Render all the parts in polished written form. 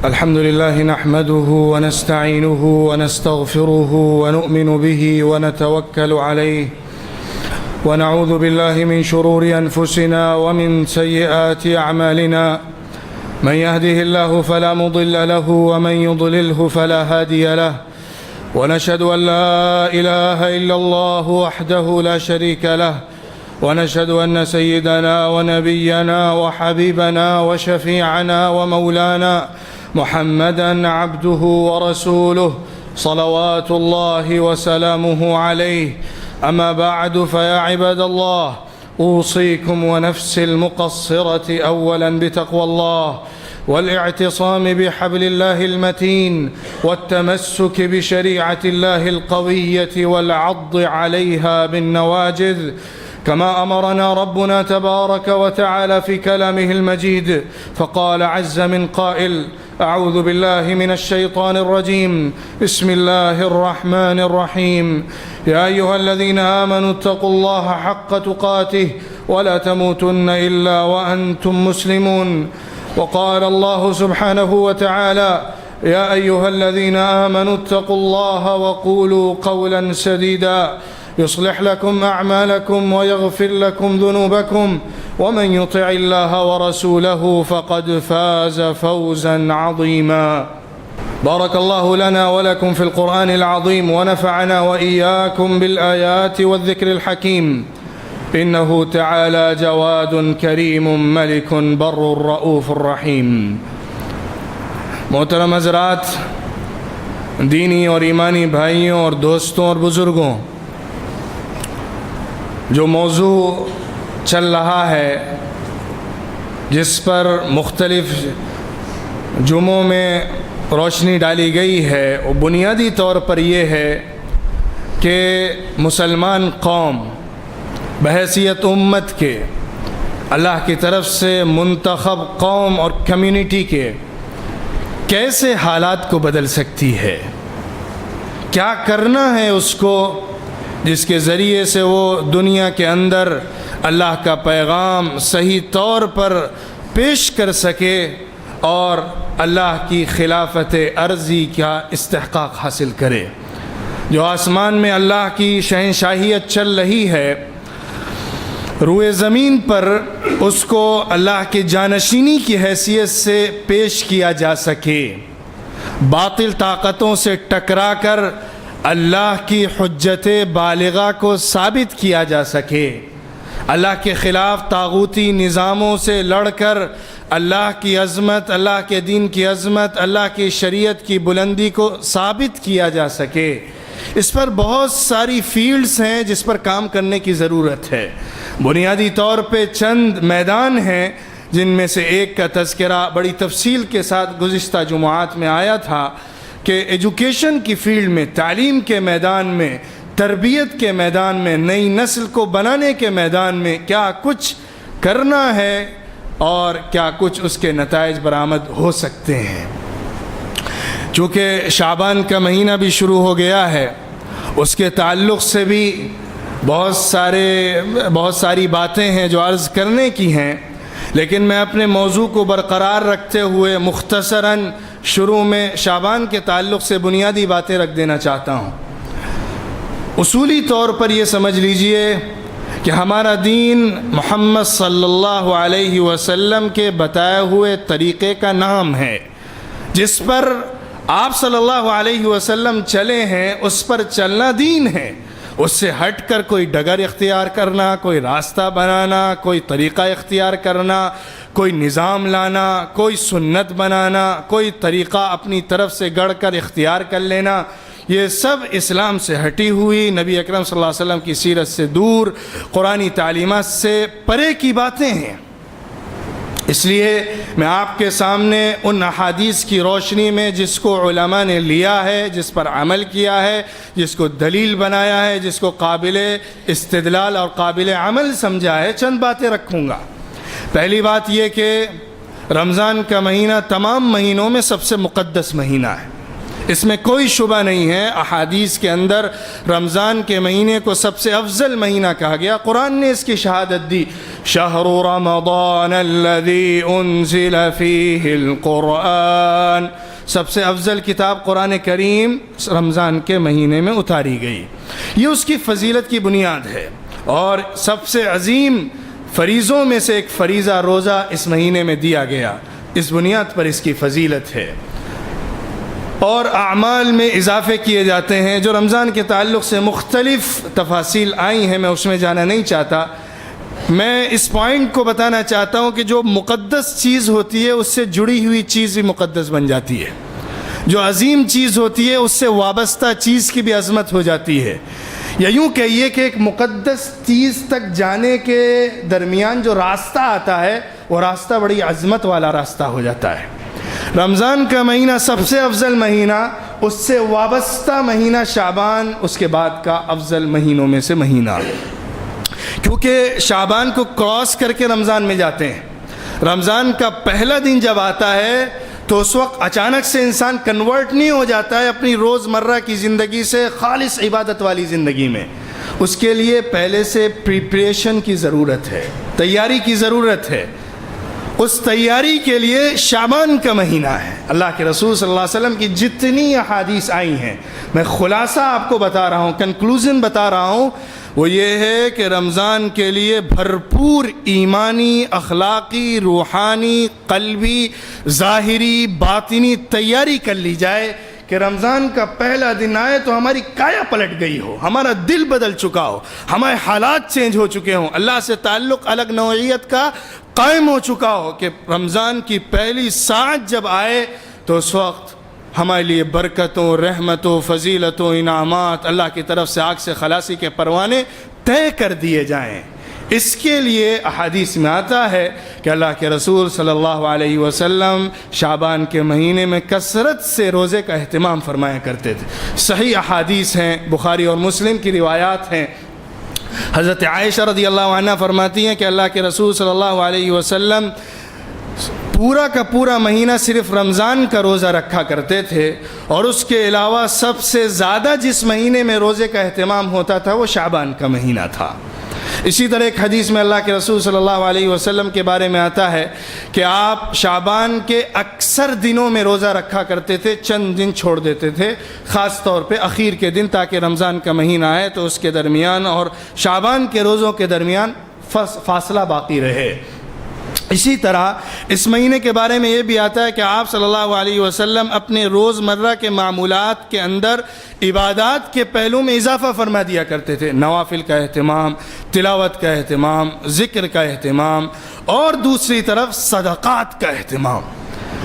الحمد لله نحمده ونستعينه ونستغفره ونؤمن به ونتوكل عليه ونعوذ بالله من شرور أنفسنا ومن سيئات أعمالنا من يهده الله فلا مضل له ومن يضلله فلا هادي له ونشهد أن لا إله إلا الله وحده لا شريك له ونشهد أن سيدنا ونبينا وحبيبنا وشفيعنا ومولانا محمدًا عبده ورسوله صلوات الله وسلامه عليه. أما بعد فيا عباد الله أوصيكم ونفسي المقصرة أولاً بتقوى الله والاعتصام بحبل الله المتين والتمسك بشريعة الله القوية والعض عليها بالنواجذ، كما أمرنا ربنا تبارك وتعالى في كلامه المجيد، فقال عز من قائل: أعوذ بالله من الشيطان الرجيم، بسم الله الرحمن الرحيم، يا أيها الذين آمنوا اتقوا الله حق تقاته ولا تموتن إلا وأنتم مسلمون. وقال الله سبحانه وتعالى: يا أيها الذين آمنوا اتقوا الله وقولوا قولا سديدا يصلح لكم أعمالكم ويغفر لكم ذنوبكم ومن يطع الله ورسوله فقد فاز فوزا عظيما. بارك الله لنا ولكم في القرآن العظيم ونفعنا وإياكم بالآيات والذكر الحكيم، إنه تعالى جواد كريم ملك بر رؤوف رحيم. محترم حضرات، دینی اور ایمانی بھائیوں اور دوستوں اور بزرگوں، جو موضوع چل رہا ہے، جس پر مختلف جمعوں میں روشنی ڈالی گئی ہے، وہ بنیادی طور پر یہ ہے کہ مسلمان قوم بحیثیت امت کے، اللہ کی طرف سے منتخب قوم اور کمیونٹی کے کیسے حالات کو بدل سکتی ہے، کیا کرنا ہے اس کو جس کے ذریعے سے وہ دنیا کے اندر اللہ کا پیغام صحیح طور پر پیش کر سکے اور اللہ کی خلافت ارضی کا استحقاق حاصل کرے۔ جو آسمان میں اللہ کی شہنشاہیت چل رہی ہے، روئے زمین پر اس کو اللہ کے جانشینی کی حیثیت سے پیش کیا جا سکے، باطل طاقتوں سے ٹکرا کر اللہ کی حجت بالغہ کو ثابت کیا جا سکے، اللہ کے خلاف طاغوتی نظاموں سے لڑ کر اللہ کی عظمت، اللہ کے دین کی عظمت، اللہ کی شریعت کی بلندی کو ثابت کیا جا سکے۔ اس پر بہت ساری فیلڈز ہیں جس پر کام کرنے کی ضرورت ہے۔ بنیادی طور پہ چند میدان ہیں جن میں سے ایک کا تذکرہ بڑی تفصیل کے ساتھ گزشتہ جمعات میں آیا تھا کہ ایجوکیشن کی فیلڈ میں، تعلیم کے میدان میں، تربیت کے میدان میں، نئی نسل کو بنانے کے میدان میں کیا کچھ کرنا ہے اور کیا کچھ اس کے نتائج برآمد ہو سکتے ہیں۔ چونکہ شعبان کا مہینہ بھی شروع ہو گیا ہے، اس کے تعلق سے بھی بہت ساری باتیں ہیں جو عرض کرنے کی ہیں، لیکن میں اپنے موضوع کو برقرار رکھتے ہوئے مختصراً شروع میں شعبان کے تعلق سے بنیادی باتیں رکھ دینا چاہتا ہوں۔ اصولی طور پر یہ سمجھ لیجئے کہ ہمارا دین محمد صلی اللہ علیہ وسلم کے بتائے ہوئے طریقے کا نام ہے، جس پر آپ صلی اللہ علیہ وسلم چلے ہیں، اس پر چلنا دین ہے۔ اس سے ہٹ کر کوئی ڈگر اختیار کرنا، کوئی راستہ بنانا، کوئی طریقہ اختیار کرنا، کوئی نظام لانا، کوئی سنت بنانا، کوئی طریقہ اپنی طرف سے گڑھ کر اختیار کر لینا، یہ سب اسلام سے ہٹی ہوئی، نبی اکرم صلی اللہ علیہ وسلم کی سیرت سے دور، قرآنی تعلیمات سے پرے کی باتیں ہیں۔ اس لیے میں آپ کے سامنے ان احادیث کی روشنی میں جس کو علماء نے لیا ہے، جس پر عمل کیا ہے، جس کو دلیل بنایا ہے، جس کو قابل استدلال اور قابل عمل سمجھا ہے، چند باتیں رکھوں گا۔ پہلی بات یہ کہ رمضان کا مہینہ تمام مہینوں میں سب سے مقدس مہینہ ہے۔ اس میں کوئی شبہ نہیں ہے، احادیث کے اندر رمضان کے مہینے کو سب سے افضل مہینہ کہا گیا، قرآن نے اس کی شہادت دی، شہر رمضان الذی انزل فیہ القرآن، سب سے افضل کتاب قرآن کریم رمضان کے مہینے میں اتاری گئی، یہ اس کی فضیلت کی بنیاد ہے، اور سب سے عظیم فریضوں میں سے ایک فریضہ روزہ اس مہینے میں دیا گیا، اس بنیاد پر اس کی فضیلت ہے۔ اور اعمال میں اضافے کیے جاتے ہیں جو رمضان کے تعلق سے مختلف تفاصیل آئی ہیں، میں اس میں جانا نہیں چاہتا، میں اس پوائنٹ کو بتانا چاہتا ہوں کہ جو مقدس چیز ہوتی ہے اس سے جڑی ہوئی چیز بھی مقدس بن جاتی ہے، جو عظیم چیز ہوتی ہے اس سے وابستہ چیز کی بھی عظمت ہو جاتی ہے، یا یوں کہیے کہ ایک مقدس چیز تک جانے کے درمیان جو راستہ آتا ہے وہ راستہ بڑی عظمت والا راستہ ہو جاتا ہے۔ رمضان کا مہینہ سب سے افضل مہینہ، اس سے وابستہ مہینہ شعبان اس کے بعد کا افضل مہینوں میں سے مہینہ، کیونکہ شعبان کو کراس کر کے رمضان میں جاتے ہیں۔ رمضان کا پہلا دن جب آتا ہے تو اس وقت اچانک سے انسان کنورٹ نہیں ہو جاتا ہے اپنی روزمرہ کی زندگی سے خالص عبادت والی زندگی میں، اس کے لیے پہلے سے پریپریشن کی ضرورت ہے، تیاری کی ضرورت ہے۔ اس تیاری کے لیے شعبان کا مہینہ ہے۔ اللہ کے رسول صلی اللہ علیہ وسلم کی جتنی احادیث آئی ہیں، میں خلاصہ آپ کو بتا رہا ہوں، کنکلوژن بتا رہا ہوں، وہ یہ ہے کہ رمضان کے لیے بھرپور ایمانی، اخلاقی، روحانی، قلبی، ظاہری، باطنی تیاری کر لی جائے کہ رمضان کا پہلا دن آئے تو ہماری کایا پلٹ گئی ہو، ہمارا دل بدل چکا ہو، ہمارے حالات چینج ہو چکے ہوں، اللہ سے تعلق الگ نوعیت کا قائم ہو چکا ہو، کہ رمضان کی پہلی ساعت جب آئے تو اس وقت ہمارے لیے برکتوں، رحمتوں، فضیلتوں، انعامات، اللہ کی طرف سے آگ سے خلاصی کے پروانے طے کر دیے جائیں۔ اس کے لیے احادیث میں آتا ہے کہ اللہ کے رسول صلی اللہ علیہ وسلم شعبان کے مہینے میں کثرت سے روزے کا اہتمام فرمایا کرتے تھے۔ صحیح احادیث ہیں، بخاری اور مسلم کی روایات ہیں۔ حضرت عائشہ رضی اللہ عنہ فرماتی ہیں کہ اللہ کے رسول صلی اللہ علیہ وسلم پورا کا پورا مہینہ صرف رمضان کا روزہ رکھا کرتے تھے، اور اس کے علاوہ سب سے زیادہ جس مہینے میں روزے کا اہتمام ہوتا تھا وہ شعبان کا مہینہ تھا۔ اسی طرح ایک حدیث میں اللہ کے رسول صلی اللہ علیہ وسلم کے بارے میں آتا ہے کہ آپ شعبان کے اکثر دنوں میں روزہ رکھا کرتے تھے، چند دن چھوڑ دیتے تھے، خاص طور پہ اخیر کے دن، تاکہ رمضان کا مہینہ آئے تو اس کے درمیان اور شعبان کے روزوں کے درمیان فاصلہ باقی رہے۔ اسی طرح اس مہینے کے بارے میں یہ بھی آتا ہے کہ آپ صلی اللہ علیہ وسلم اپنے روزمرہ کے معمولات کے اندر عبادات کے پہلو میں اضافہ فرما دیا کرتے تھے، نوافل کا اہتمام، تلاوت کا اہتمام، ذکر کا اہتمام، اور دوسری طرف صدقات کا اہتمام۔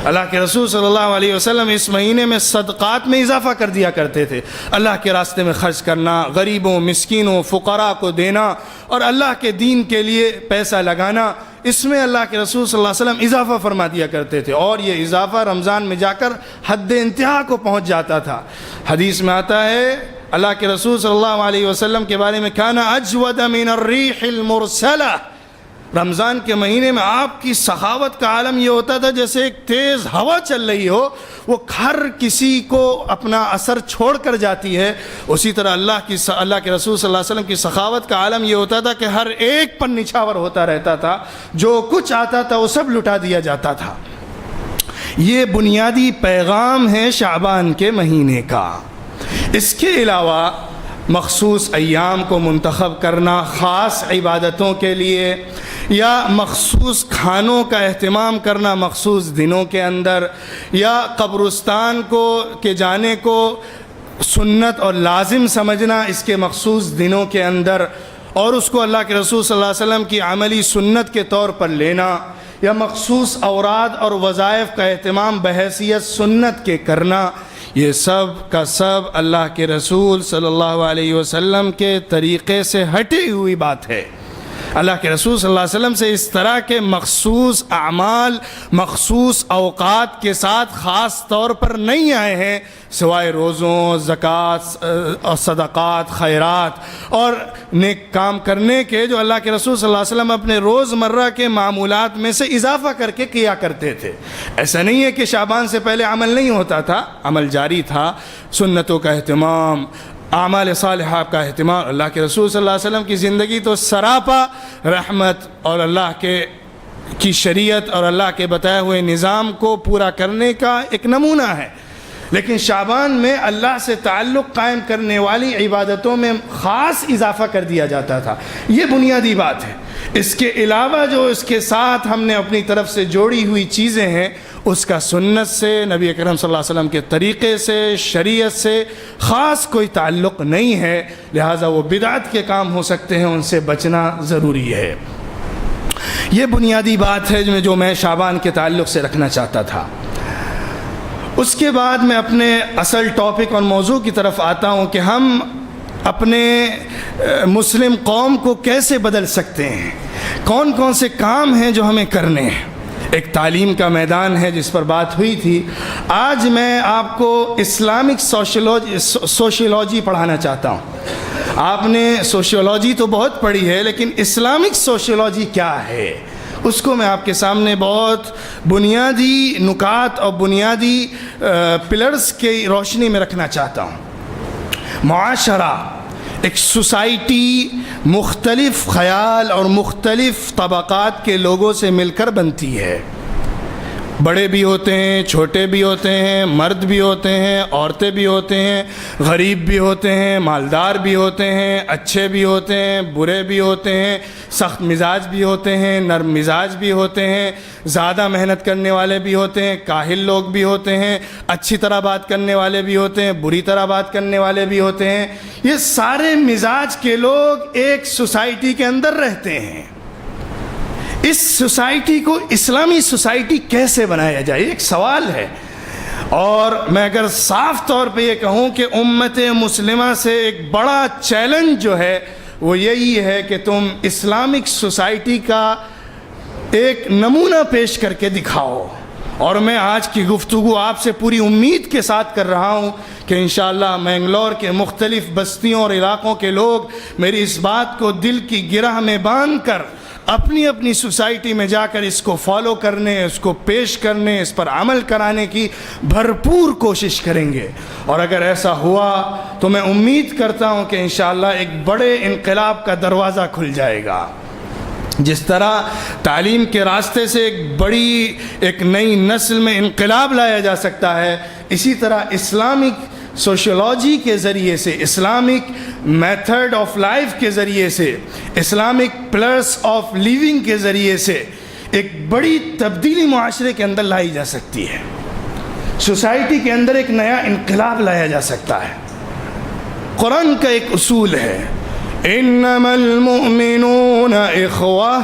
اللہ کے رسول صلی اللہ علیہ وسلم اس مہینے میں صدقات میں اضافہ کر دیا کرتے تھے، اللہ کے راستے میں خرچ کرنا، غریبوں، مسکینوں، فقراء کو دینا، اور اللہ کے دین کے لیے پیسہ لگانا، اس میں اللہ کے رسول صلی اللہ علیہ وسلم اضافہ فرما دیا کرتے تھے، اور یہ اضافہ رمضان میں جا کر حد انتہا کو پہنچ جاتا تھا۔ حدیث میں آتا ہے اللہ کے رسول صلی اللہ علیہ وسلم کے بارے میں، کان اجود من الریح المرسلہ، رمضان کے مہینے میں آپ کی سخاوت کا عالم یہ ہوتا تھا جیسے ایک تیز ہوا چل رہی ہو، وہ ہر کسی کو اپنا اثر چھوڑ کر جاتی ہے، اسی طرح اللہ کے رسول صلی اللہ علیہ وسلم کی سخاوت کا عالم یہ ہوتا تھا کہ ہر ایک پر نچھاور ہوتا رہتا تھا، جو کچھ آتا تھا وہ سب لٹا دیا جاتا تھا۔ یہ بنیادی پیغام ہے شعبان کے مہینے کا۔ اس کے علاوہ مخصوص ایام کو منتخب کرنا خاص عبادتوں کے لیے، یا مخصوص کھانوں کا اہتمام کرنا مخصوص دنوں کے اندر، یا قبرستان کے جانے کو سنت اور لازم سمجھنا اس کے مخصوص دنوں کے اندر، اور اس کو اللہ کے رسول صلی اللہ علیہ وسلم کی عملی سنت کے طور پر لینا، یا مخصوص اوراد اور وظائف کا اہتمام بحیثیت سنت کے کرنا، یہ سب کا سب اللہ کے رسول صلی اللہ علیہ وسلم کے طریقے سے ہٹی ہوئی بات ہے۔ اللہ کے رسول صلی اللہ علیہ وسلم سے اس طرح کے مخصوص اعمال مخصوص اوقات کے ساتھ خاص طور پر نہیں آئے ہیں سوائے روزوں، زکوٰۃ اور صدقات، خیرات اور نیک کام کرنے کے، جو اللہ کے رسول صلی اللہ علیہ وسلم اپنے روزمرہ کے معمولات میں سے اضافہ کر کے کیا کرتے تھے۔ ایسا نہیں ہے کہ شعبان سے پہلے عمل نہیں ہوتا تھا، عمل جاری تھا، سنتوں کا اہتمام، اعمال صالحہ کا اہتمام۔ اللہ کے رسول صلی اللہ علیہ وسلم کی زندگی تو سراپا رحمت اور اللہ کی شریعت اور اللہ کے بتائے ہوئے نظام کو پورا کرنے کا ایک نمونہ ہے، لیکن شعبان میں اللہ سے تعلق قائم کرنے والی عبادتوں میں خاص اضافہ کر دیا جاتا تھا۔ یہ بنیادی بات ہے۔ اس کے علاوہ جو اس کے ساتھ ہم نے اپنی طرف سے جوڑی ہوئی چیزیں ہیں، اس کا سنت سے، نبی اکرم صلی اللہ علیہ وسلم کے طریقے سے، شریعت سے خاص کوئی تعلق نہیں ہے، لہٰذا وہ بدعت کے کام ہو سکتے ہیں، ان سے بچنا ضروری ہے۔ یہ بنیادی بات ہے جو میں شعبان کے تعلق سے رکھنا چاہتا تھا۔ اس کے بعد میں اپنے اصل ٹاپک اور موضوع کی طرف آتا ہوں کہ ہم اپنے مسلم قوم کو کیسے بدل سکتے ہیں، کون کون سے کام ہیں جو ہمیں کرنے ہیں۔ ایک تعلیم کا میدان ہے جس پر بات ہوئی تھی۔ آج میں آپ کو اسلامک سوشیولوجی پڑھانا چاہتا ہوں۔ آپ نے سوشیولوجی تو بہت پڑھی ہے، لیکن اسلامک سوشیولوجی کیا ہے اس کو میں آپ کے سامنے بہت بنیادی نکات اور بنیادی پلرز کی روشنی میں رکھنا چاہتا ہوں۔ معاشرہ، ایک سوسائٹی مختلف خیال اور مختلف طبقات کے لوگوں سے مل کر بنتی ہے۔ بڑے بھی ہوتے ہیں، چھوٹے بھی ہوتے ہیں، مرد بھی ہوتے ہیں، عورتیں بھی ہوتے ہیں، غریب بھی ہوتے ہیں، مالدار بھی ہوتے ہیں، اچھے بھی ہوتے ہیں، برے بھی ہوتے ہیں، سخت مزاج بھی ہوتے ہیں، نرم مزاج بھی ہوتے ہیں، زیادہ محنت کرنے والے بھی ہوتے ہیں، کاہل لوگ بھی ہوتے ہیں، اچھی طرح بات کرنے والے بھی ہوتے ہیں، بری طرح بات کرنے والے بھی ہوتے ہیں۔ یہ سارے مزاج کے لوگ ایک سوسائٹی کے اندر رہتے ہیں۔ اس سوسائٹی کو اسلامی سوسائٹی کیسے بنایا جائے، ایک سوال ہے۔ اور میں اگر صاف طور پہ یہ کہوں کہ امت مسلمہ سے ایک بڑا چیلنج جو ہے وہ یہی ہے کہ تم اسلامک سوسائٹی کا ایک نمونہ پیش کر کے دکھاؤ۔ اور میں آج کی گفتگو آپ سے پوری امید کے ساتھ کر رہا ہوں کہ انشاءاللہ منگلور کے مختلف بستیوں اور علاقوں کے لوگ میری اس بات کو دل کی گرہ میں باندھ کر اپنی اپنی سوسائٹی میں جا کر اس کو فالو کرنے، اس کو پیش کرنے، اس پر عمل کرانے کی بھرپور کوشش کریں گے۔ اور اگر ایسا ہوا تو میں امید کرتا ہوں کہ انشاءاللہ ایک بڑے انقلاب کا دروازہ کھل جائے گا۔ جس طرح تعلیم کے راستے سے ایک نئی نسل میں انقلاب لایا جا سکتا ہے، اسی طرح اسلامک سوشیولوجی کے ذریعے سے، اسلامک میتھڈ آف لائف کے ذریعے سے، اسلامک پلس آف لیونگ کے ذریعے سے ایک بڑی تبدیلی معاشرے کے اندر لائی جا سکتی ہے۔ سوسائٹی کے اندر ایک نیا انقلاب لایا جا سکتا ہے۔ قرآن کا ایک اصول ہے، انما المؤمنون اخوہ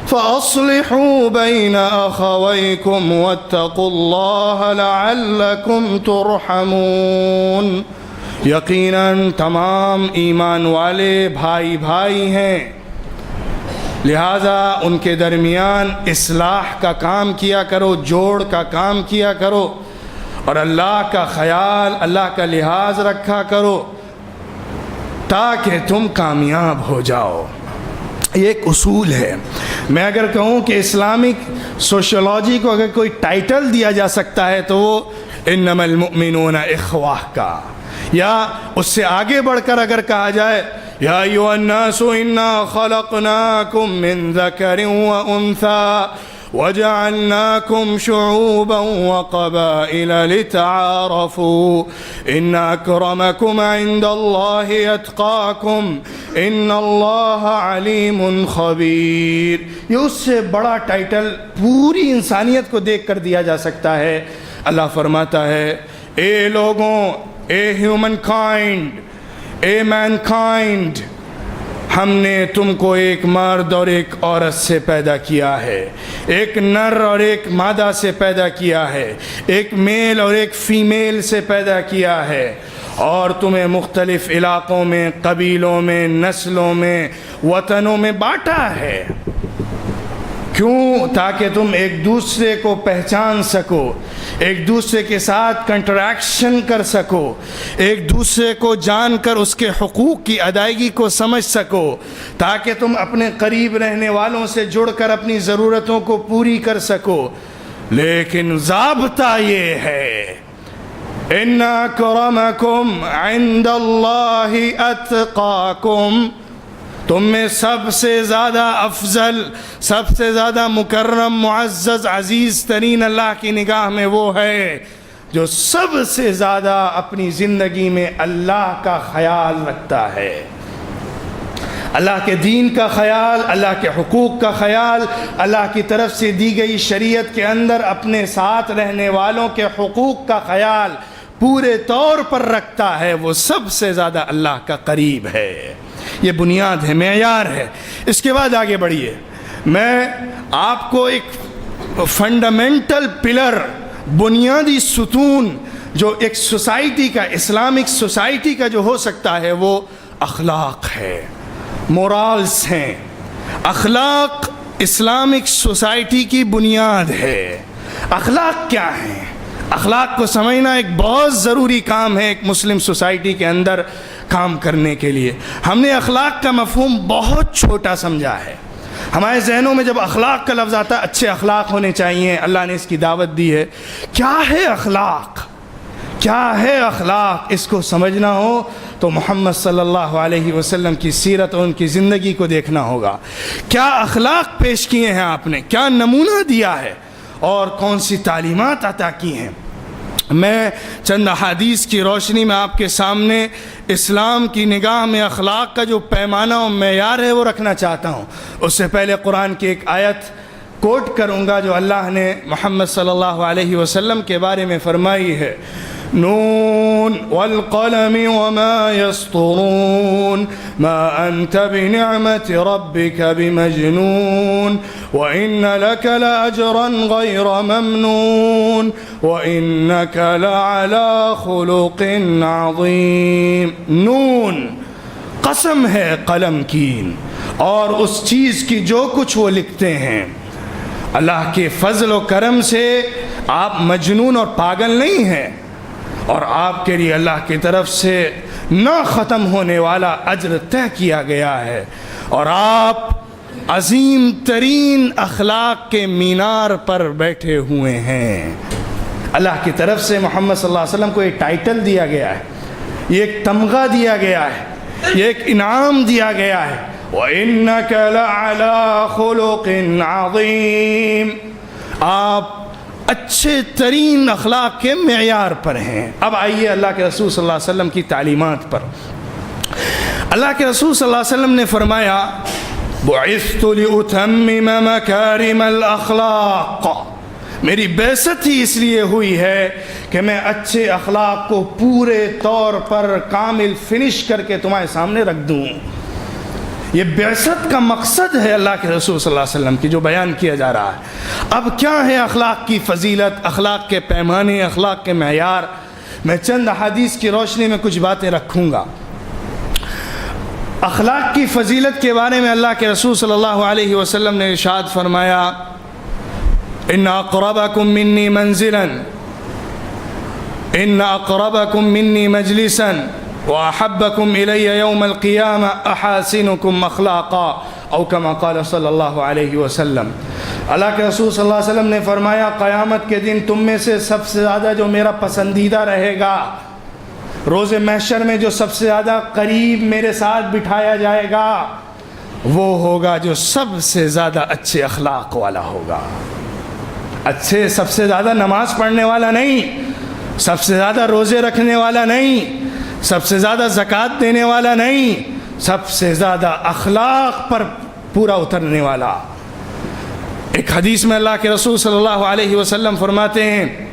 فاصلحوا بین اخویکم واتقوا اللہ لعلکم ترحمون۔ یقیناً تمام ایمان والے بھائی بھائی ہیں، لہذا ان کے درمیان اصلاح کا کام کیا کرو، جوڑ کا کام کیا کرو، اور اللہ کا خیال، اللہ کا لحاظ رکھا کرو تاکہ تم کامیاب ہو جاؤ۔ یہ ایک اصول ہے۔ میں اگر کہوں کہ اسلامک سوشیولوجی کو اگر کوئی ٹائٹل دیا جا سکتا ہے تو وہ انما المؤمنون اخوہ کا، یا اس سے آگے بڑھ کر اگر کہا جائے یا ایھا الناس انا خلقناکم من ذکر وانثی وجعلناکم شعوبا وقبائل لتعارفوا ان اکرمکم عند اللہ اتقاکم ان اللہ علیم خبیر۔ یہ اس سے بڑا ٹائٹل پوری انسانیت کو دیکھ کر دیا جا سکتا ہے۔ اللہ فرماتا ہے، اے لوگوں، اے ہیومن کائنڈ، اے مین کائنڈ، ہم نے تم کو ایک مرد اور ایک عورت سے پیدا کیا ہے، ایک نر اور ایک مادہ سے پیدا کیا ہے، ایک میل اور ایک فیمیل سے پیدا کیا ہے، اور تمہیں مختلف علاقوں میں، قبیلوں میں، نسلوں میں، وطنوں میں بانٹا ہے۔ کیوں؟ تاکہ تم ایک دوسرے کو پہچان سکو، ایک دوسرے کے ساتھ کنٹریکشن کر سکو، ایک دوسرے کو جان کر اس کے حقوق کی ادائیگی کو سمجھ سکو، تاکہ تم اپنے قریب رہنے والوں سے جڑ کر اپنی ضرورتوں کو پوری کر سکو۔ لیکن ضابطہ یہ ہے، ان اکرمکم عند اللہ اتقاکم، تم میں سب سے زیادہ افضل، سب سے زیادہ مکرم، معزز، عزیز ترین اللہ کی نگاہ میں وہ ہے جو سب سے زیادہ اپنی زندگی میں اللہ کا خیال رکھتا ہے، اللہ کے دین کا خیال، اللہ کے حقوق کا خیال، اللہ کی طرف سے دی گئی شریعت کے اندر اپنے ساتھ رہنے والوں کے حقوق کا خیال پورے طور پر رکھتا ہے، وہ سب سے زیادہ اللہ کا قریب ہے۔ یہ بنیاد ہے، معیار ہے۔ اس کے بعد آگے بڑھیے، میں آپ کو ایک فنڈامنٹل پلر، بنیادی ستون جو ایک سوسائٹی کا، اسلامک سوسائٹی کا جو ہو سکتا ہے، وہ اخلاق ہے، مورالز ہیں۔ اخلاق اسلامک سوسائٹی کی بنیاد ہے۔ اخلاق کیا ہیں؟ اخلاق کو سمجھنا ایک بہت ضروری کام ہے ایک مسلم سوسائٹی کے اندر کام کرنے کے لیے۔ ہم نے اخلاق کا مفہوم بہت چھوٹا سمجھا ہے۔ ہمارے ذہنوں میں جب اخلاق کا لفظ آتا ہے، اچھے اخلاق ہونے چاہیے، اللہ نے اس کی دعوت دی ہے۔ کیا ہے اخلاق؟ کیا ہے اخلاق؟ اس کو سمجھنا ہو تو محمد صلی اللہ علیہ وسلم کی سیرت اور ان کی زندگی کو دیکھنا ہوگا۔ کیا اخلاق پیش کیے ہیں آپ نے، کیا نمونہ دیا ہے، اور کون سی تعلیمات عطا کی ہیں۔ میں چند احادیث کی روشنی میں آپ کے سامنے اسلام کی نگاہ میں اخلاق کا جو پیمانہ و معیار ہے وہ رکھنا چاہتا ہوں۔ اس سے پہلے قرآن کی ایک آیت کوٹ کروں گا جو اللہ نے محمد صلی اللہ علیہ وسلم کے بارے میں فرمائی ہے، نون والقلم وما يسطرون ما أنت بنعمة ربك بمجنون وإن لك لأجرا غير ممنون وإنك لعلى خلق عظيم۔ نون قسم ہے قلم کی اور اس چیز کی جو کچھ وہ لکھتے ہیں۔ اللہ کے فضل و کرم سے آپ مجنون اور پاگل نہیں ہیں، اور آپ کے لیے اللہ کی طرف سے نہ ختم ہونے والا اجر طے کیا گیا ہے، اور آپ عظیم ترین اخلاق کے مینار پر بیٹھے ہوئے ہیں۔ اللہ کی طرف سے محمد صلی اللہ علیہ وسلم کو ایک ٹائٹل دیا گیا ہے، یہ ایک تمغہ دیا گیا ہے، یہ ایک انعام دیا گیا ہے، وَإِنَّكَ لَعَلَىٰ خُلُقٍ عَظِيمٍ۔ آپ اچھے ترین اخلاق کے معیار پر ہیں۔ اب آئیے اللہ کے رسول صلی اللہ علیہ وسلم کی تعلیمات پر۔ اللہ کے رسول صلی اللہ علیہ وسلم نے فرمایا، بُعِثْتُ لِأُتَمِّمَ مَكَارِمَ الْأَخْلَاقِ، میری بعثت ہی اس لیے ہوئی ہے کہ میں اچھے اخلاق کو پورے طور پر کامل فنش کر کے تمہارے سامنے رکھ دوں۔ یہ بعثت کا مقصد ہے اللہ کے رسول صلی اللہ علیہ وسلم کی جو بیان کیا جا رہا ہے۔ اب کیا ہے اخلاق کی فضیلت، اخلاق کے پیمانے، اخلاق کے معیار؟ میں چند احادیث کی روشنی میں کچھ باتیں رکھوں گا۔ اخلاق کی فضیلت کے بارے میں اللہ کے رسول صلی اللہ علیہ وسلم نے ارشاد فرمایا، ان اقربکم منی منزلا، ان اقربکم منی مجلسا، وأحبكم إلي يوم القيامة أحاسنكم أخلاقا، او كما قال صلی اللہ علیہ وسلم۔ اللہ کے رسول صلی اللہ علیہ وسلم نے فرمایا، قیامت کے دن تم میں سے سب سے زیادہ جو میرا پسندیدہ رہے گا، روز محشر میں جو سب سے زیادہ قریب میرے ساتھ بٹھایا جائے گا، وہ ہوگا جو سب سے زیادہ اچھے اخلاق والا ہوگا۔ اچھے سب سے زیادہ نماز پڑھنے والا نہیں، سب سے زیادہ روزے رکھنے والا نہیں، سب سے زیادہ زکوٰۃ دینے والا نہیں، سب سے زیادہ اخلاق پر پورا اترنے والا۔ ایک حدیث میں اللہ کے رسول صلی اللہ علیہ وسلم فرماتے ہیں،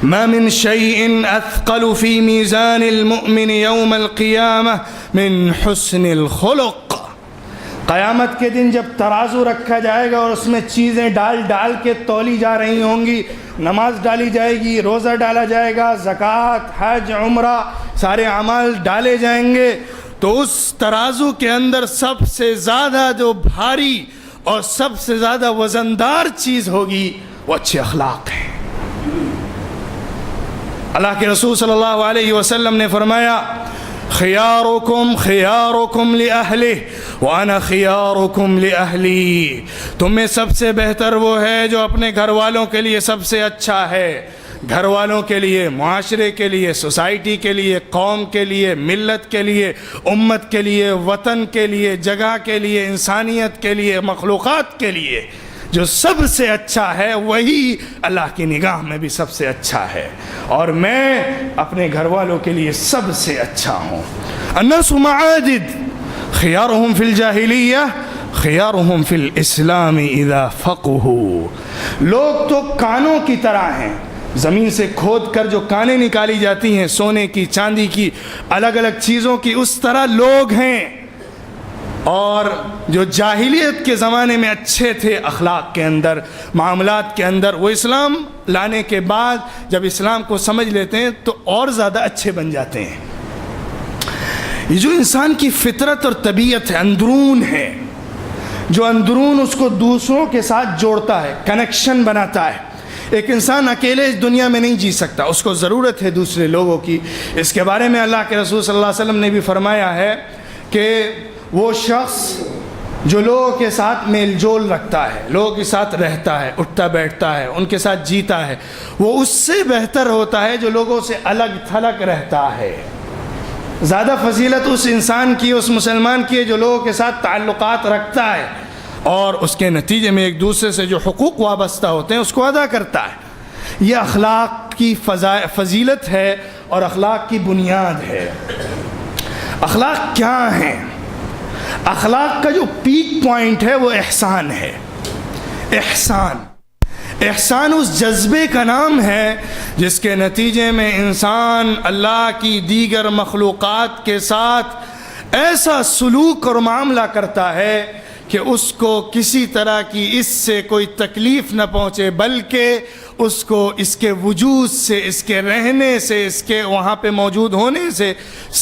ما من شيء اثقل في ميزان المؤمن يوم القيامة من حسن الخلق۔ قیامت کے دن جب ترازو رکھا جائے گا اور اس میں چیزیں ڈال ڈال کے تولی جا رہی ہوں گی، نماز ڈالی جائے گی، روزہ ڈالا جائے گا، زکوٰۃ، حج، عمرہ، سارے اعمال ڈالے جائیں گے تو اس ترازو کے اندر سب سے زیادہ جو بھاری اور سب سے زیادہ وزندار چیز ہوگی وہ اچھے اخلاق ہیں۔ اللہ کے رسول صلی اللہ علیہ وسلم نے فرمایا خیارکم خیارکم لأہلہ وانا خیارکم لأہلی، تم میں سب سے بہتر وہ ہے جو اپنے گھر والوں کے لیے سب سے اچھا ہے، گھر والوں کے لیے، معاشرے کے لیے، سوسائٹی کے لیے، قوم کے لیے، ملت کے لیے، امت کے لیے، وطن کے لیے، جگہ کے لیے، انسانیت کے لیے، مخلوقات کے لیے جو سب سے اچھا ہے وہی اللہ کی نگاہ میں بھی سب سے اچھا ہے، اور میں اپنے گھر والوں کے لیے سب سے اچھا ہوں۔ الناس معادد خیارهم فی الجاہلیہ خیارهم فی الاسلام اذا فقہوا، لوگ تو کانوں کی طرح ہیں، زمین سے کھود کر جو کانیں نکالی جاتی ہیں سونے کی، چاندی کی، الگ الگ چیزوں کی، اس طرح لوگ ہیں، اور جو جاہلیت کے زمانے میں اچھے تھے اخلاق کے اندر، معاملات کے اندر، وہ اسلام لانے کے بعد جب اسلام کو سمجھ لیتے ہیں تو اور زیادہ اچھے بن جاتے ہیں۔ یہ جو انسان کی فطرت اور طبیعت ہے، اندرون ہے، جو اندرون اس کو دوسروں کے ساتھ جوڑتا ہے، کنیکشن بناتا ہے۔ ایک انسان اکیلے اس دنیا میں نہیں جی سکتا، اس کو ضرورت ہے دوسرے لوگوں کی۔ اس کے بارے میں اللہ کے رسول صلی اللہ علیہ وسلم نے بھی فرمایا ہے کہ وہ شخص جو لوگوں کے ساتھ میل جول رکھتا ہے، لوگوں کے ساتھ رہتا ہے، اٹھتا بیٹھتا ہے، ان کے ساتھ جیتا ہے، وہ اس سے بہتر ہوتا ہے جو لوگوں سے الگ تھلگ رہتا ہے۔ زیادہ فضیلت اس انسان کی، اس مسلمان کی ہے جو لوگوں کے ساتھ تعلقات رکھتا ہے اور اس کے نتیجے میں ایک دوسرے سے جو حقوق وابستہ ہوتے ہیں اس کو ادا کرتا ہے۔ یہ اخلاق کی فضیلت ہے اور اخلاق کی بنیاد ہے۔ اخلاق کیا ہیں؟ اخلاق کا جو پیک پوائنٹ ہے وہ احسان ہے۔ احسان اس جذبے کا نام ہے جس کے نتیجے میں انسان اللہ کی دیگر مخلوقات کے ساتھ ایسا سلوک اور معاملہ کرتا ہے کہ اس کو کسی طرح کی اس سے کوئی تکلیف نہ پہنچے، بلکہ اس کو اس کے وجود سے، اس کے رہنے سے، اس کے وہاں پہ موجود ہونے سے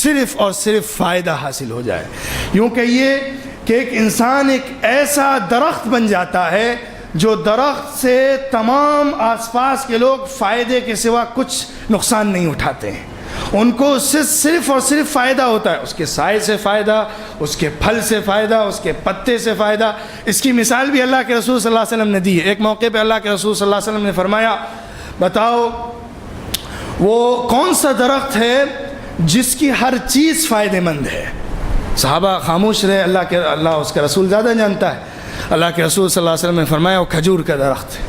صرف اور صرف فائدہ حاصل ہو جائے۔ یوں کہیے کہ ایک انسان ایک ایسا درخت بن جاتا ہے جو درخت سے تمام آس پاس کے لوگ فائدے کے سوا کچھ نقصان نہیں اٹھاتے ہیں، ان کو اس سے صرف اور صرف فائدہ ہوتا ہے، اس کے سائے سے فائدہ، اس کے پھل سے فائدہ، اس کے پتے سے فائدہ۔ اس کی مثال بھی اللہ کے رسول صلی اللہ علیہ وسلم نے دی ہے۔ ایک موقع پہ اللہ کے رسول صلی اللہ علیہ وسلم نے فرمایا بتاؤ وہ کون سا درخت ہے جس کی ہر چیز فائدہ مند ہے؟ صحابہ خاموش رہے، اللہ اس کا رسول زیادہ جانتا ہے۔ اللہ کے رسول صلی اللہ علیہ وسلم نے فرمایا وہ کھجور کا درخت ہے۔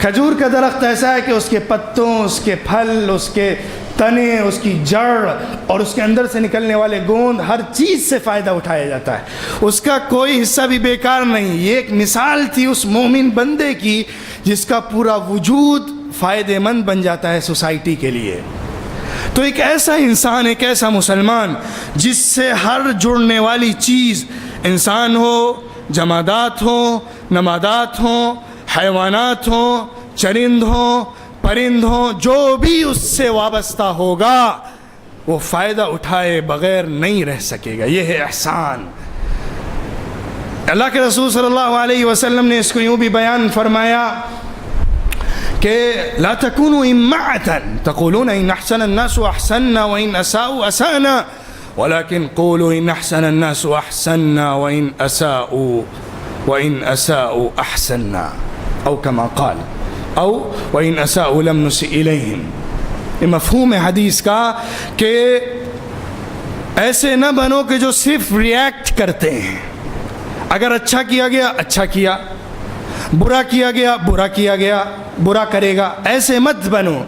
کھجور کا درخت ایسا ہے کہ اس کے پتوں، اس کے پھل، اس کے تنے، اس کی جڑ اور اس کے اندر سے نکلنے والے گوند، ہر چیز سے فائدہ اٹھایا جاتا ہے، اس کا کوئی حصہ بھی بیکار نہیں۔ یہ ایک مثال تھی اس مومن بندے کی جس کا پورا وجود فائدہ مند بن جاتا ہے سوسائٹی کے لیے۔ تو ایک ایسا انسان، ایک ایسا مسلمان جس سے ہر جڑنے والی چیز، انسان ہو، جمادات ہوں، نمادات ہوں، حیوانات ہوں، چرند ہوں، پرند ہوں، جو بھی اس سے وابستہ ہوگا وہ فائدہ اٹھائے بغیر نہیں رہ سکے گا۔ یہ ہے احسان۔ اللہ کے رسول صلی اللہ علیہ وسلم نے اس کو یوں بھی بیان فرمایا کہ لا تكونوا إمعة تقولون إن أحسن الناس أحسننا وإن أساءوا أساءنا ولكن قولوا إن أحسن الناس أحسننا وإن أساءوا أحسننا أو كما قال أو وإن أساءوا لم نسئ إليهم۔ یہ مفہوم ہے حدیث کا کہ ایسے نہ بنو کہ جو صرف ریئیکٹ کرتے ہیں، اگر اچھا کیا گیا اچھا کیا، برا کیا گیا برا کیا گیا، برا کرے گا، ایسے مت بنو۔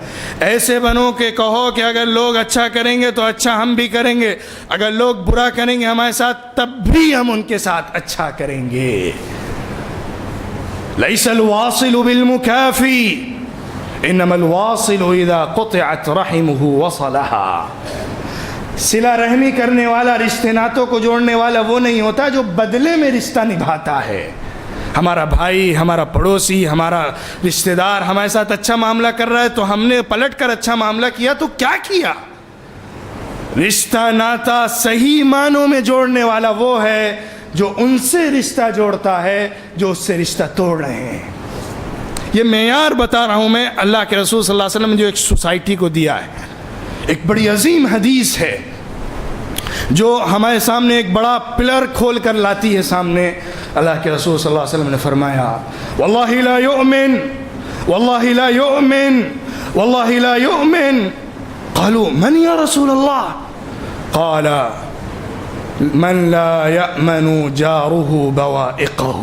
ایسے بنو کہ کہو کہ اگر لوگ اچھا کریں گے تو اچھا ہم بھی کریں گے، اگر لوگ برا کریں گے ہمارے ساتھ تب بھی ہم ان کے ساتھ اچھا کریں گے۔ لیس الواصل بالمکافی انما الواصل اذا قطعت رحمه وصلها۔ صلہ رحمی کرنے والا، رشتے ناتوں کو جوڑنے والا وہ نہیں ہوتا جو بدلے میں رشتہ نبھاتا ہے۔ ہمارا بھائی، ہمارا پڑوسی، ہمارا رشتہ دار ہمارے ساتھ اچھا معاملہ کر رہا ہے تو ہم نے پلٹ کر اچھا معاملہ کیا تو کیا کیا؟ رشتہ ناتا صحیح معنوں میں جوڑنے والا وہ ہے جو ان سے رشتہ جوڑتا ہے جو اس سے رشتہ توڑ رہے ہیں۔ یہ معیار بتا رہا ہوں میں، اللہ کے رسول صلی اللہ علیہ وسلم نے جو ایک سوسائٹی کو دیا ہے۔ ایک بڑی عظیم حدیث ہے جو ہمارے سامنے ایک بڑا پلر کھول کر لاتی ہے سامنے۔ اللہ کے رسول صلی اللہ علیہ وسلم نے فرمایا واللہ لا یؤمن واللہ لا یؤمن واللہ لا یؤمن قالوا من یا رسول اللہ قال من لا یأمن جارہ بوائقہ،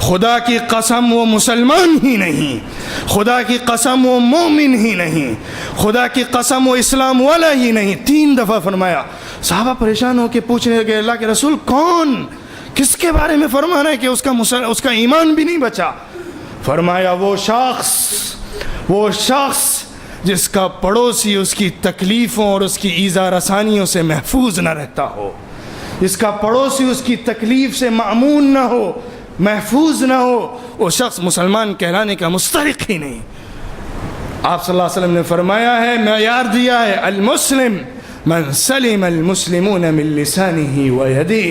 خدا کی قسم وہ مسلمان ہی نہیں، خدا کی قسم وہ مومن ہی نہیں، خدا کی قسم وہ اسلام والا ہی نہیں۔ 3 دفعہ فرمایا۔ صحابہ پریشان ہو کے پوچھنے لگے اللہ کے رسول کون، کس کے بارے میں فرمانا ہے کہ اس کا ایمان بھی نہیں بچا؟ فرمایا وہ شخص جس کا پڑوسی اس کی تکلیفوں اور اس کی ایذا رسانیوں سے محفوظ نہ رہتا ہو، جس کا پڑوسی اس کی تکلیف سے مأمون نہ ہو، محفوظ نہ ہو، وہ شخص مسلمان کہلانے کا مستحق ہی نہیں۔ آپ صلی اللہ علیہ وسلم نے فرمایا ہے، معیار دیا ہے، المسلم من سلم المسلمون من لسانہ ویدہ،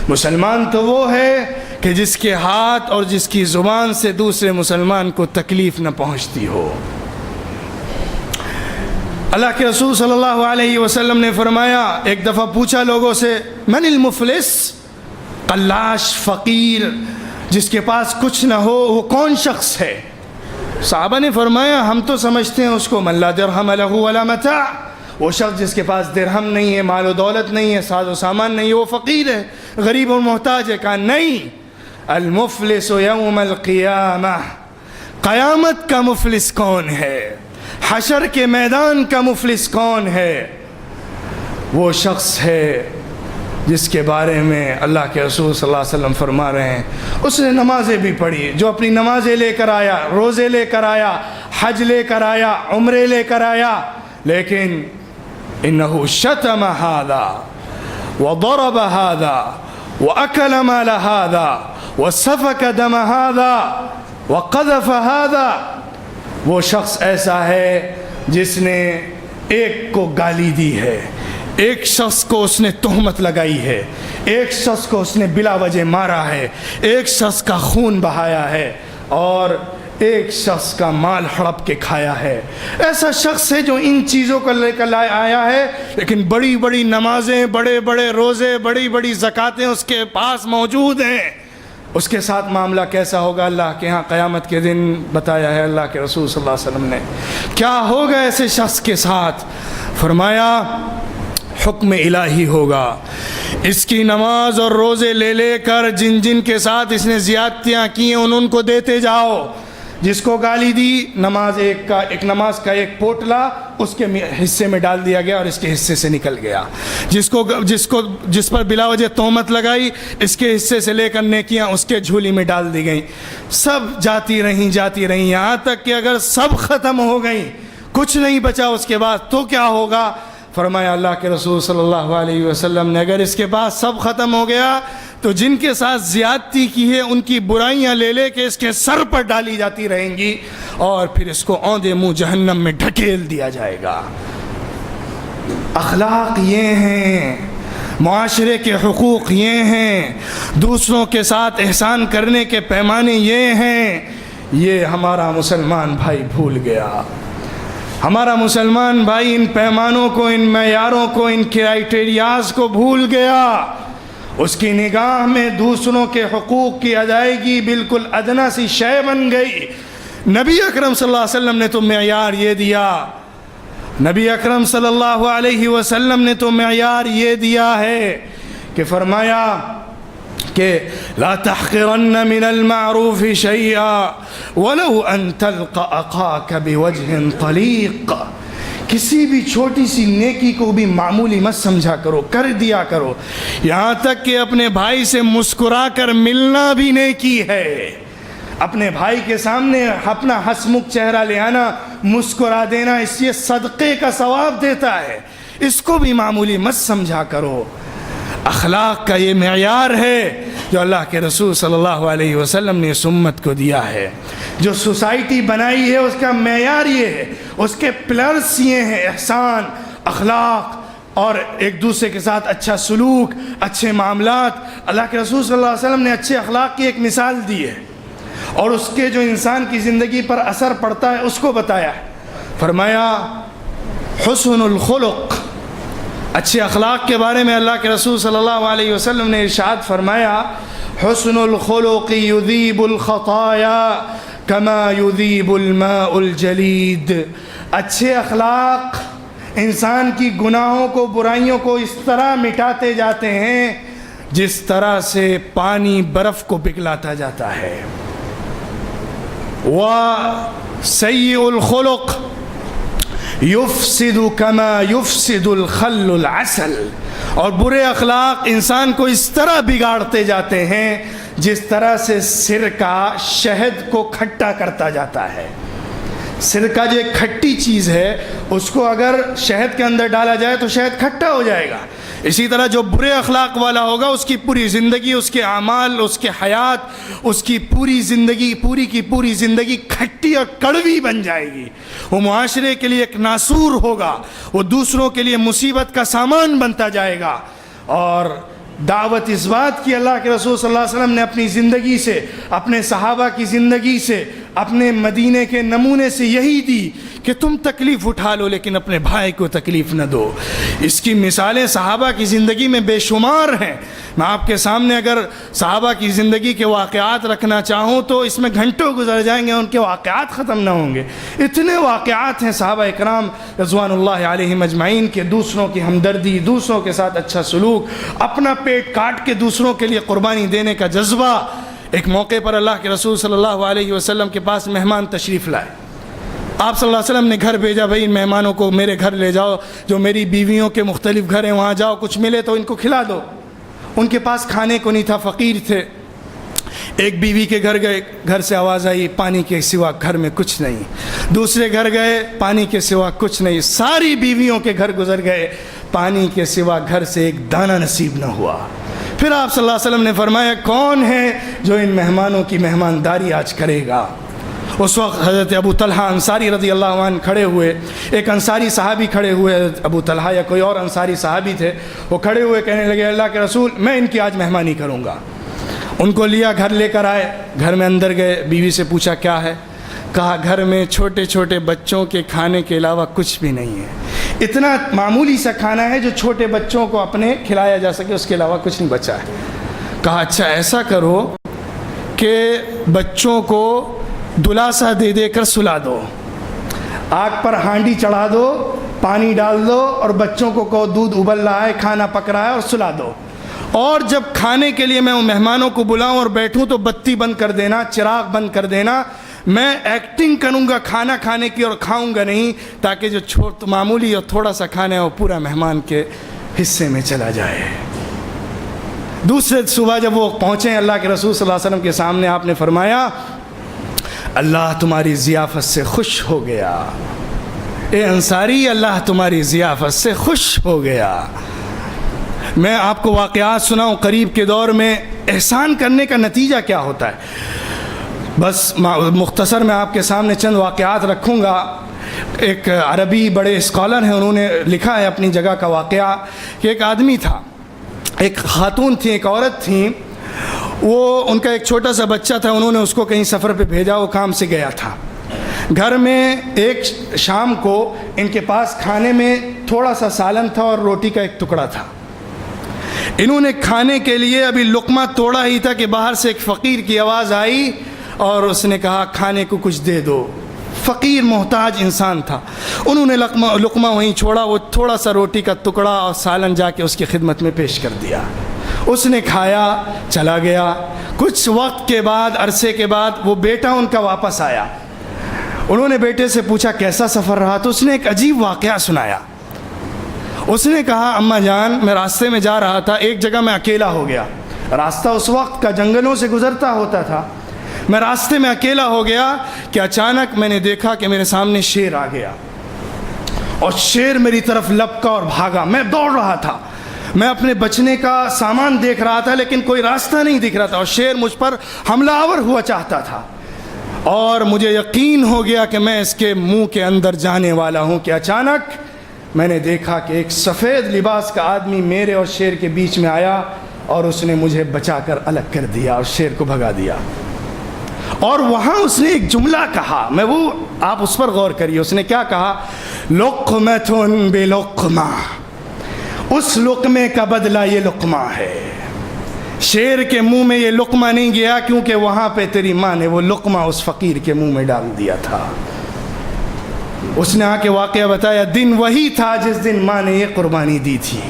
مسلمان تو وہ ہے کہ جس کے ہاتھ اور جس کی زبان سے دوسرے مسلمان کو تکلیف نہ پہنچتی ہو۔ اللہ کے رسول صلی اللہ علیہ وسلم نے فرمایا، ایک دفعہ پوچھا لوگوں سے من المفلس، قلاش، فقیر، جس کے پاس کچھ نہ ہو وہ کون شخص ہے؟ صحابہ نے فرمایا ہم تو سمجھتے ہیں اس کو من لا درہم لہ ولا متاع، وہ شخص جس کے پاس درہم نہیں ہے، مال و دولت نہیں ہے، ساز و سامان نہیں ہے، وہ فقیر ہے، غریب اور محتاج ہے۔ کہا نہیں، المفلس یوم القیامہ، قیامت کا مفلس کون ہے، حشر کے میدان کا مفلس کون ہے؟ وہ شخص ہے جس کے بارے میں اللہ کے رسول صلی اللہ علیہ وسلم فرما رہے ہیں اس نے نمازیں بھی پڑھی، جو اپنی نمازیں لے کر آیا، روزے لے کر آیا، حج لے کر آیا، عمرے لے کر آیا، لیکن انہو شتم ہذا وضرب ہذا واکل مال ہذا وسفک دم ہذا وقذف ہذا، وہ شخص ایسا ہے جس نے ایک کو گالی دی ہے، ایک شخص کو اس نے تہمت لگائی ہے، ایک شخص کو اس نے بلا وجہ مارا ہے، ایک شخص کا خون بہایا ہے، اور ایک شخص کا مال ہڑپ کے کھایا ہے۔ ایسا شخص ہے جو ان چیزوں کو لے کر آیا ہے، لیکن بڑی بڑی نمازیں، بڑے بڑے روزے، بڑی بڑی زکاتیں اس کے پاس موجود ہیں۔ اس کے ساتھ معاملہ کیسا ہوگا اللہ کے ہاں قیامت کے دن بتایا ہے اللہ کے رسول صلی اللہ علیہ وسلم نے۔ کیا ہوگا ایسے شخص کے ساتھ؟ فرمایا حکم الہی ہوگا، اس کی نماز اور روزے لے لے کر جن جن کے ساتھ اس نے زیادتیاں کی ہیں ان کو دیتے جاؤ۔ جس کو گالی دی، نماز ایک نماز کا ایک پوٹلا اس کے حصے میں ڈال دیا گیا اور اس کے حصے سے نکل گیا۔ جس پر بلا وجہ تہمت لگائی، اس کے حصے سے لے کر نیکیاں اس کے جھولی میں ڈال دی گئیں۔ سب جاتی رہیں یہاں تک کہ اگر سب ختم ہو گئیں، کچھ نہیں بچا اس کے بعد، تو کیا ہوگا؟ فرمایا اللہ کے رسول صلی اللہ علیہ وسلم نے اگر اس کے بعد سب ختم ہو گیا تو جن کے ساتھ زیادتی کی ہے ان کی برائیاں لے لے کے اس کے سر پر ڈالی جاتی رہیں گی اور پھر اس کو اوندے منہ جہنم میں ڈھکیل دیا جائے گا۔ اخلاق یہ ہیں، معاشرے کے حقوق یہ ہیں، دوسروں کے ساتھ احسان کرنے کے پیمانے یہ ہیں۔ یہ ہمارا مسلمان بھائی بھول گیا۔ ہمارا مسلمان بھائی ان پیمانوں کو، ان معیاروں کو، ان کرائیٹیریاز کو بھول گیا۔ اس کی نگاہ میں دوسروں کے حقوق کی ادائیگی بالکل ادنا سی شے بن گئی۔ نبی اکرم صلی اللہ علیہ وسلم نے تو معیار یہ دیا، نبی اکرم صلی اللہ علیہ وسلم نے تو معیار یہ دیا ہے کہ فرمایا کہ لا تحقرن من المعروف شیئا ولو ان تلقى اخاك بوجه طلیق، کسی بھی چھوٹی سی نیکی کو بھی معمولی مت سمجھا کرو، کر دیا کرو، یہاں تک کہ اپنے بھائی سے مسکرا کر ملنا بھی نیکی ہے۔ اپنے بھائی کے سامنے اپنا ہنسمکھ چہرہ لے آنا، مسکرا دینا، اس یہ صدقے کا ثواب دیتا ہے، اس کو بھی معمولی مت سمجھا کرو۔ اخلاق کا یہ معیار ہے جو اللہ کے رسول صلی اللہ علیہ وسلم نے اس امت کو دیا ہے۔ جو سوسائٹی بنائی ہے اس کا معیار یہ ہے، اس کے پلرس یہ ہیں، احسان، اخلاق، اور ایک دوسرے کے ساتھ اچھا سلوک، اچھے معاملات. اللہ کے رسول صلی اللہ علیہ وسلم نے اچھے اخلاق کی ایک مثال دی ہے اور اس کے جو انسان کی زندگی پر اثر پڑتا ہے اس کو بتایا ہے. فرمایا حسن الخلق، اچھے اخلاق کے بارے میں اللہ کے رسول صلی اللہ علیہ وسلم نے ارشاد فرمایا حسن الخلق یذیب الخطایا کما یذیب الماء الجلید. اچھے اخلاق انسان کی گناہوں کو، برائیوں کو اس طرح مٹاتے جاتے ہیں جس طرح سے پانی برف کو پگھلاتا جاتا ہے. وسیء الخلق یفسد کما یفسد الخل العسل. اور برے اخلاق انسان کو اس طرح بگاڑتے جاتے ہیں جس طرح سے سرکہ شہد کو کھٹا کرتا جاتا ہے. سرکہ جو ایک کھٹی چیز ہے اس کو اگر شہد کے اندر ڈالا جائے تو شہد کھٹا ہو جائے گا. اسی طرح جو برے اخلاق والا ہوگا اس کی پوری زندگی، اس کے اعمال، اس کے حیات، اس کی پوری زندگی، پوری کی پوری زندگی کھٹی اور کڑوی بن جائے گی. وہ معاشرے کے لیے ایک ناسور ہوگا، وہ دوسروں کے لیے مصیبت کا سامان بنتا جائے گا. اور دعوت اس بات کی اللہ کے رسول صلی اللہ علیہ وسلم نے اپنی زندگی سے، اپنے صحابہ کی زندگی سے، اپنے مدینے کے نمونے سے یہی دی کہ تم تکلیف اٹھا لو لیکن اپنے بھائی کو تکلیف نہ دو. اس کی مثالیں صحابہ کی زندگی میں بے شمار ہیں. میں آپ کے سامنے اگر صحابہ کی زندگی کے واقعات رکھنا چاہوں تو اس میں گھنٹوں گزر جائیں گے، ان کے واقعات ختم نہ ہوں گے. اتنے واقعات ہیں صحابہ اکرام رضوان اللہ علیہم اجمعین کے، دوسروں کی ہمدردی، دوسروں کے ساتھ اچھا سلوک، اپنا پیٹ کاٹ کے دوسروں کے لیے قربانی دینے کا جذبہ. ایک موقع پر اللہ کے رسول صلی اللہ علیہ وسلم کے پاس مہمان تشریف لائے. آپ صلی اللہ علیہ وسلم نے گھر بھیجا، بھائی ان مہمانوں کو میرے گھر لے جاؤ، جو میری بیویوں کے مختلف گھر ہیں وہاں جاؤ، کچھ ملے تو ان کو کھلا دو. ان کے پاس کھانے کو نہیں تھا، فقیر تھے. ایک بیوی کے گھر گئے، گھر سے آواز آئی پانی کے سوا گھر میں کچھ نہیں. دوسرے گھر گئے، پانی کے سوا کچھ نہیں. ساری بیویوں کے گھر گزر گئے، پانی کے سوا گھر سے ایک دانہ نصیب نہ ہوا. پھر آپ صلی اللہ علیہ وسلم نے فرمایا کون ہے جو ان مہمانوں کی مہمانداری آج کرے گا؟ اس وقت حضرت ابو طلحہ انصاری رضی اللہ عنہ کھڑے ہوئے. ایک انصاری صحابی کھڑے ہوئے، حضرت ابو طلحہ یا کوئی اور انصاری صحابی تھے، وہ کھڑے ہوئے کہنے لگے اللہ کے رسول میں ان کی آج مہمانی کروں گا. ان کو لیا، گھر لے کر آئے. گھر میں اندر گئے، بیوی سے پوچھا کیا ہے؟ کہا گھر میں چھوٹے چھوٹے بچوں کے کھانے کے علاوہ کچھ بھی نہیں ہے. اتنا معمولی سا کھانا ہے جو چھوٹے بچوں کو اپنے کھلایا جا سکے، اس کے علاوہ کچھ نہیں بچا ہے. کہا اچھا ایسا کرو کہ بچوں کو دلاسا دے دے کر سلا دو، آگ پر ہانڈی چڑھا دو، پانی ڈال دو اور بچوں کو کہو دودھ ابل رہا ہے، کھانا پک رہا ہے اور سلا دو. اور جب کھانے کے لیے میں مہمانوں کو بلاؤں اور بیٹھوں تو بتی بند کر دینا، چراغ بند کر دینا. میں ایکٹنگ کروں گا کھانا کھانے کی اور کھاؤں گا نہیں، تاکہ جو معمولی اور تھوڑا سا کھانا ہے وہ پورا مہمان کے حصے میں چلا جائے. دوسرے صبح جب وہ پہنچے اللہ کے رسول صلی اللہ علیہ وسلم کے سامنے، آپ نے فرمایا اللہ تمہاری ضیافت سے خوش ہو گیا. اے انصاری اللہ تمہاری ضیافت سے خوش ہو گیا. میں آپ کو واقعات سناؤں قریب کے دور میں احسان کرنے کا نتیجہ کیا ہوتا ہے. بس مختصر میں آپ کے سامنے چند واقعات رکھوں گا. ایک عربی بڑے اسکالر ہیں، انہوں نے لکھا ہے اپنی جگہ کا واقعہ کہ ایک آدمی تھا، ایک خاتون تھی، ایک عورت تھیں، وہ ان کا ایک چھوٹا سا بچہ تھا. انہوں نے اس کو کہیں سفر پہ بھیجا، وہ کام سے گیا تھا. گھر میں ایک شام کو ان کے پاس کھانے میں تھوڑا سا سالن تھا اور روٹی کا ایک ٹکڑا تھا. انہوں نے کھانے کے لیے ابھی لقمہ توڑا ہی تھا کہ باہر سے ایک فقیر کی آواز آئی اور اس نے کہا کھانے کو کچھ دے دو. فقیر محتاج انسان تھا. انہوں نے لقمہ وہیں چھوڑا، وہ تھوڑا سا روٹی کا ٹکڑا اور سالن جا کے اس کی خدمت میں پیش کر دیا. اس نے کھایا، چلا گیا. کچھ وقت کے بعد، عرصے کے بعد وہ بیٹا ان کا واپس آیا. انہوں نے بیٹے سے پوچھا کیسا سفر رہا، تو اس نے ایک عجیب واقعہ سنایا. اس نے کہا اماں جان میں راستے میں جا رہا تھا، ایک جگہ میں اکیلا ہو گیا. راستہ اس وقت کا جنگلوں سے گزرتا ہوتا تھا. میں راستے میں اکیلا ہو گیا کہ اچانک میں نے دیکھا کہ میرے سامنے شیر آ گیا اور شیر میری طرف لپکا اور بھاگا. میں دوڑ رہا تھا، میں اپنے بچنے کا سامان دیکھ رہا تھا لیکن کوئی راستہ نہیں دکھ رہا تھا اور شیر مجھ پر حملہ آور ہوا چاہتا تھا. اور مجھے یقین ہو گیا کہ میں اس کے منہ کے اندر جانے والا ہوں کہ اچانک میں نے دیکھا کہ ایک سفید لباس کا آدمی میرے اور شیر کے بیچ میں آیا اور اس نے مجھے بچا کر الگ کر دیا اور شیر کو بھگا دیا. اور وہاں اس نے ایک جملہ کہا, میں وہ آپ اس پر غور کریے. اس نے کیا کہا؟ لقمۃ بلقمہ, اس لقمے کا بدلہ یہ لقمہ ہے. شیر کے منہ میں یہ لقمہ نہیں گیا کیونکہ وہاں پہ تیری ماں نے وہ لقمہ اس فقیر کے منہ میں ڈال دیا تھا. اس نے آ کے واقعہ بتایا, دن وہی تھا جس دن ماں نے یہ قربانی دی تھی.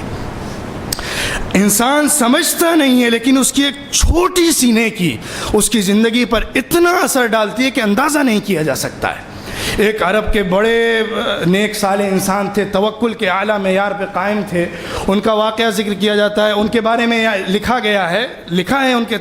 انسان سمجھتا نہیں ہے لیکن اس کی ایک چھوٹی سی نیکی اس کی زندگی پر اتنا اثر ڈالتی ہے کہ اندازہ نہیں کیا جا سکتا ہے. ایک عرب کے بڑے نیک صالح انسان تھے, توکل کے اعلیٰ معیار پہ قائم تھے. ان کا واقعہ ذکر کیا جاتا ہے, ان کے بارے میں لکھا ہے ان کے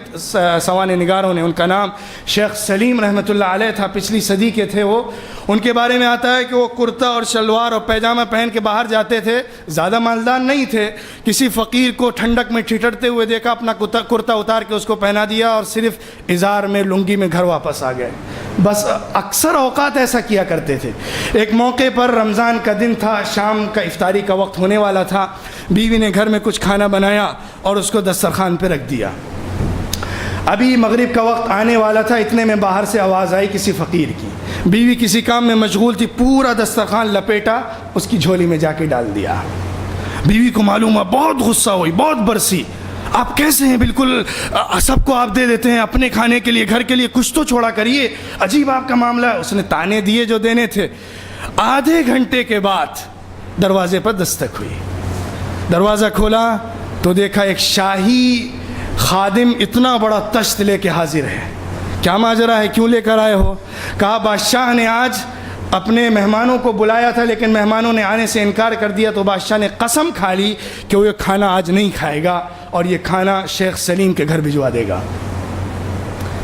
سوانح نگاروں نے. ان کا نام شیخ سلیم رحمۃ اللہ علیہ تھا, پچھلی صدی کے تھے وہ. ان کے بارے میں آتا ہے کہ وہ کرتا اور شلوار اور پیجامہ پہن کے باہر جاتے تھے. زیادہ مالدان نہیں تھے. کسی فقیر کو ٹھنڈک میں ٹھٹرتے ہوئے دیکھا, اپنا کرتا اتار کے اس کو پہنا دیا اور صرف ازار میں لنگی میں گھر واپس آ گئے. بس اکثر اوقات ایسا کیا کرتے تھے. ایک موقع پر رمضان کا دن تھا, شام کا افطاری کا وقت ہونے والا تھا. بیوی نے گھر میں کچھ کھانا بنایا اور اس کو دسترخوان پہ رکھ دیا. ابھی مغرب کا وقت آنے والا تھا, اتنے میں باہر سے آواز آئی کسی فقیر کی. بیوی کسی کام میں مشغول تھی, پورا دسترخوان لپیٹا, اس کی جھولی میں جا کے ڈال دیا. بیوی کو معلوم ہوا, بہت غصہ ہوئی, بہت برسی. آپ کیسے ہیں, بالکل سب کو آپ دے دیتے ہیں, اپنے کھانے کے لیے, گھر کے لیے کچھ تو چھوڑا کریے, عجیب آپ کا معاملہ ہے. اس نے تانے دیے جو دینے تھے. آدھے گھنٹے کے بعد دروازے پر دستک ہوئی. دروازہ کھولا تو دیکھا ایک شاہی خادم اتنا بڑا تشت لے کے حاضر ہے. کیا ماجرا ہے, کیوں لے کر آئے ہو؟ کہا بادشاہ نے آج اپنے مہمانوں کو بلایا تھا لیکن مہمانوں نے آنے سے انکار کر دیا, تو بادشاہ نے قسم کھا لی کہ وہ یہ کھانا آج نہیں کھائے گا اور یہ کھانا شیخ سلیم کے گھر بھجوا دے گا.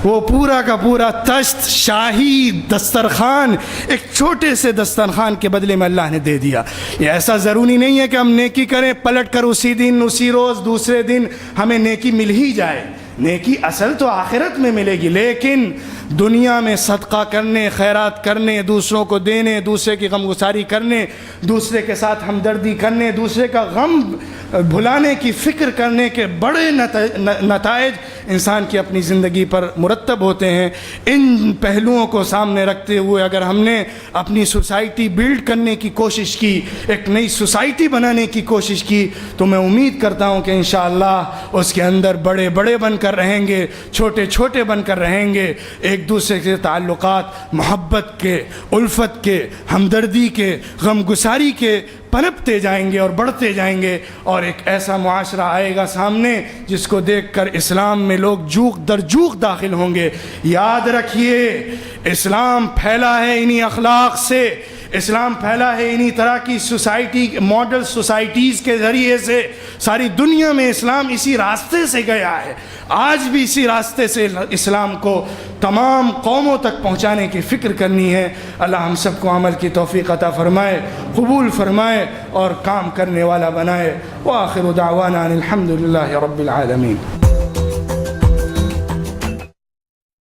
وہ پورا کا پورا تشت, شاہی دسترخوان, ایک چھوٹے سے دسترخوان کے بدلے میں اللہ نے دے دیا. یہ ایسا ضروری نہیں ہے کہ ہم نیکی کریں پلٹ کر اسی دن, اسی روز, دوسرے دن ہمیں نیکی مل ہی جائے. نیکی اصل تو آخرت میں ملے گی, لیکن دنیا میں صدقہ کرنے, خیرات کرنے, دوسروں کو دینے, دوسرے کی غمگساری کرنے, دوسرے کے ساتھ ہمدردی کرنے, دوسرے کا غم بھلانے کی فکر کرنے کے بڑے نتائج انسان کی اپنی زندگی پر مرتب ہوتے ہیں. ان پہلوؤں کو سامنے رکھتے ہوئے اگر ہم نے اپنی سوسائٹی بلڈ کرنے کی کوشش کی, ایک نئی سوسائٹی بنانے کی کوشش کی, تو میں امید کرتا ہوں کہ انشاءاللہ اس کے اندر بڑے بڑے بن کر رہیں گے, چھوٹے چھوٹے بن کر رہیں گے. ایک دوسرے کے تعلقات محبت کے, الفت کے, ہمدردی کے, غمگساری کے پنپتے جائیں گے اور بڑھتے جائیں گے, اور ایک ایسا معاشرہ آئے گا سامنے جس کو دیکھ کر اسلام میں لوگ جوق در جوق داخل ہوں گے. یاد رکھیے, اسلام پھیلا ہے انہی اخلاق سے, اسلام پھیلا ہے انہی طرح کی سوسائٹی, ماڈل سوسائٹیز کے ذریعے سے. ساری دنیا میں اسلام اسی راستے سے گیا ہے, آج بھی اسی راستے سے اسلام کو تمام قوموں تک پہنچانے کی فکر کرنی ہے. اللہ ہم سب کو عمل کی توفیق عطا فرمائے, قبول فرمائے اور کام کرنے والا بنائے. وآخر دعوانا ان الحمد للہ رب العالمین.